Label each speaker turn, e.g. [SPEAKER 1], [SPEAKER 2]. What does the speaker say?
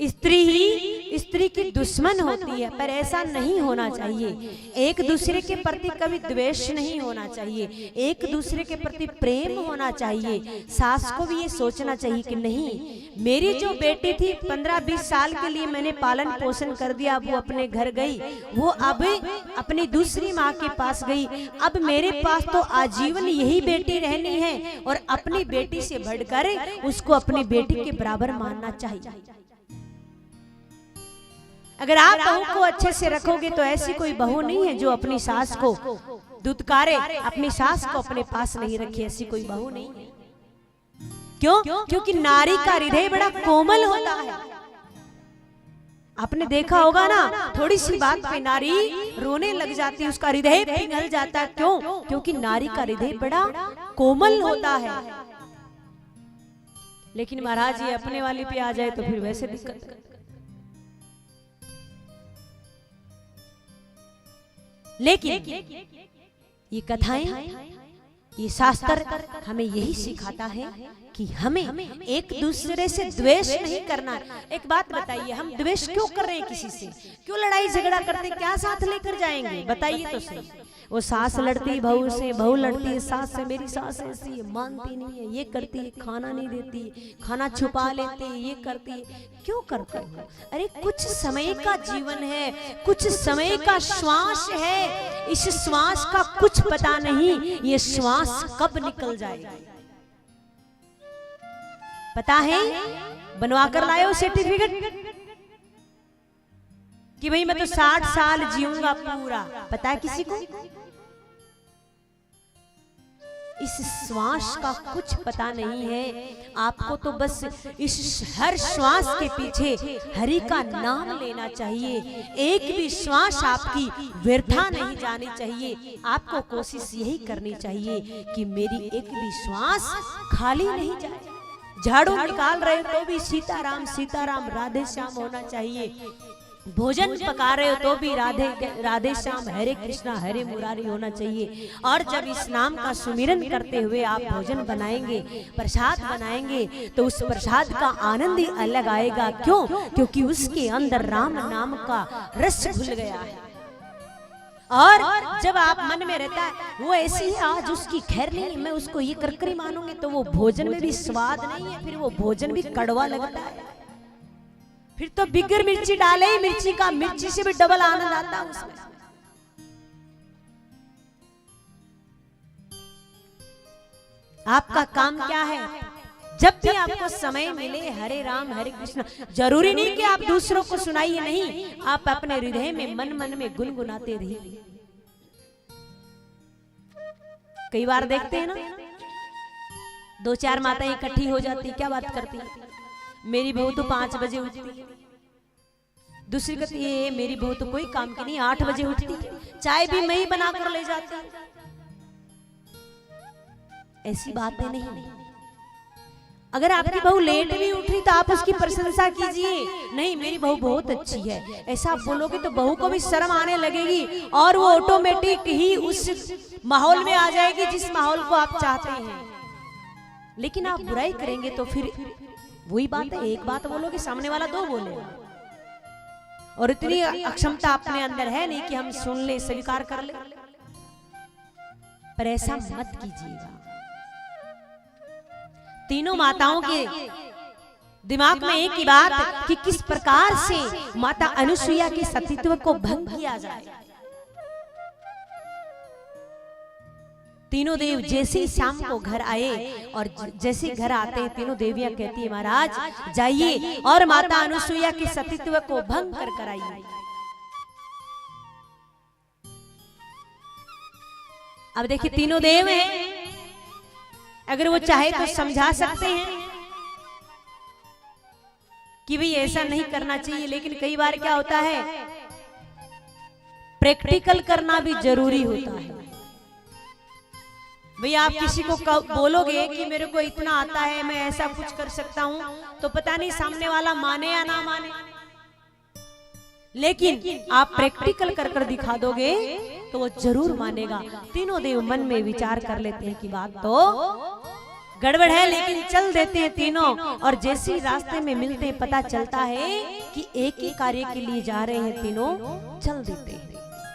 [SPEAKER 1] स्त्री ही स्त्री की दुश्मन होती है, पर ऐसा नहीं होना चाहिए। एक दूसरे के प्रति कभी द्वेष नहीं होना चाहिए, एक दूसरे के प्रति प्रेम होना चाहिए। सास को भी ये सोचना चाहिए कि नहीं, मेरी जो बेटी थी 15-20 साल के लिए मैंने पालन पोषण कर दिया, वो अपने घर गई, वो अब अपनी दूसरी माँ के पास गई, अब मेरे पास तो आजीवन यही बेटी रहनी है और अपनी बेटी से बढ़कर उसको अपनी बेटी के बराबर मानना चाहिए। अगर आप बहू को अच्छे से रखोगे तो ऐसी कोई बहू नहीं है जो अपनी सास को दुत्कारे, अपनी सास को अपने पास नहीं रखे, ऐसी कोई बहू नहीं है। क्यों? क्योंकि नारी का हृदय बड़ा कोमल होता है। आपने देखा होगा ना, थोड़ी सी बात पे नारी रोने लग जाती है, उसका हृदय पिघल जाता है। क्यों? क्योंकि नारी का हृदय बड़ा कोमल होता है। लेकिन महाराज ये अपने वाली पे आ जाए तो फिर वैसे दिक्कत। लेकिन ये कथाएं, ये शास्त्र हमें यही सिखाता है कि हमें एक दूसरे से द्वेष नहीं करना। एक बात बताइए, हम द्वेष क्यों कर रहे हैं किसी से? क्यों लड़ाई झगड़ा करते? क्या साथ लेकर जाएंगे? बताइए तो सही। वो सास लड़ती बहू से, बहू लड़ती है सास से, मेरी सास ऐसी है, मानती नहीं है, ये करती है, खाना नहीं देती, खाना छुपा लेती है, ये करती है। क्यों करते हो? अरे कुछ समय का जीवन है, कुछ समय का श्वास है, इस श्वास का कुछ पता नहीं ये श्वास कब निकल जाएगा। पता है? बनवा कर लाए हो सर्टिफिकेट कि भाई मैं तो 60 साल जीऊंगा पूरा। पता है किसी को? इस श्वास का कुछ पता नहीं है। आपको तो बस इस हर श्वास के पीछे हरि का नाम लेना चाहिए। एक भी श्वास आपकी व्यर्था नहीं जानी चाहिए। आपको कोशिश यही करनी चाहिए कि मेरी एक भी श्वास खाली नहीं जाए। झाड़ू निकाल रहे हो तो भी सीताराम सीताराम राधे श्याम होना चाहिए। भोजन पका रहे हो तो भी राधे राधे श्याम हरे कृष्णा हरे मुरारी होना चाहिए। और जब इस नाम का सुमिरन करते हुए आप भोजन बनाएंगे, प्रसाद बनाएंगे, तो उस प्रसाद का आनंद ही अलग आएगा। क्यों? क्योंकि उसके अंदर राम नाम का रस घुल गया है। और जब आप मन में रहता है वो ऐसी है, आज उसकी खैर नहीं है, मैं उसको ये करकरी मानूंगी, तो वो भोजन में भी स्वाद नहीं है, फिर वो भोजन भी कड़वा लगता है। फिर तो बिगर मिर्ची डाले ही मिर्ची का, मिर्ची से भी डबल आनंद आता है उसमें। आपका काम क्या है? जब भी आपको समय मिले हरे राम हरे कृष्ण, जरूरी नहीं कि आप दूसरों को सुनाइए, नहीं, आप अपने हृदय में मन मन में गुनगुनाते रहिए। कई बार देखते हैं ना, 2-4 माताएं इकट्ठी हो जाती, क्या बात करती है? मेरी बहू तो 5 बजे उठती है। दूसरी कहती है मेरी बहू तो कोई काम की नहीं, 8 बजे उठती है, चाय भी मैं ही बनाकर ले जाती हूं। ऐसी बातें नहीं। अगर आपकी बहू लेट भी उठ रही तो आप उसकी प्रशंसा कीजिए, नहीं मेरी बहू बहुत अच्छी है, ऐसा आप बोलोगे तो बहू को भी शर्म आने लगेगी और वो ऑटोमेटिक ही उस माहौल में आ जाएगी जिस माहौल को आप चाहते हैं। लेकिन आप बुराई करेंगे तो फिर वही बात है, एक बात बोलोगे सामने वाला 2 बोलेगा। और इतनी अक्षमता अपने अंदर है नहीं कि हम सुन ले, स्वीकार कर ले। पर ऐसा मत कीजिएगा। तीनों माताओं के दिमाग में एक ही बात कि किस प्रकार से माता अनुसुईया के सतीत्व को भंग किया जाए। तीनों देव जैसे ही शाम को घर आए और जैसे घर आते हैं तीनों देवियां कहती है महाराज जाइए और माता अनुसुईया के सतीत्व को भंग कर कराइए। अब देखिए तीनों देव हैं, अगर वो चाहे तो समझा सकते हैं कि भाई ऐसा नहीं करना चाहिए, लेकिन कई बार क्या होता है प्रैक्टिकल करना भी जरूरी होता है। भैया आप किसी को बोलोगे कि मेरे को इतना आता है, मैं ऐसा कुछ कर सकता हूं, तो पता नहीं सामने वाला माने या ना माने, लेकिन आप प्रैक्टिकल कर कर दिखा दोगे तो वो जरूर मानेगा। तीनों देव मन में विचार कर लेते हैं कि बात तो गड़बड़ है, लेकिन चल देते हैं तीनों। और जैसे ही रास्ते में मिलते हैं, पता चलता है कि एक ही कार्य के लिए जा रहे हैं, तीनों चल देते हैं।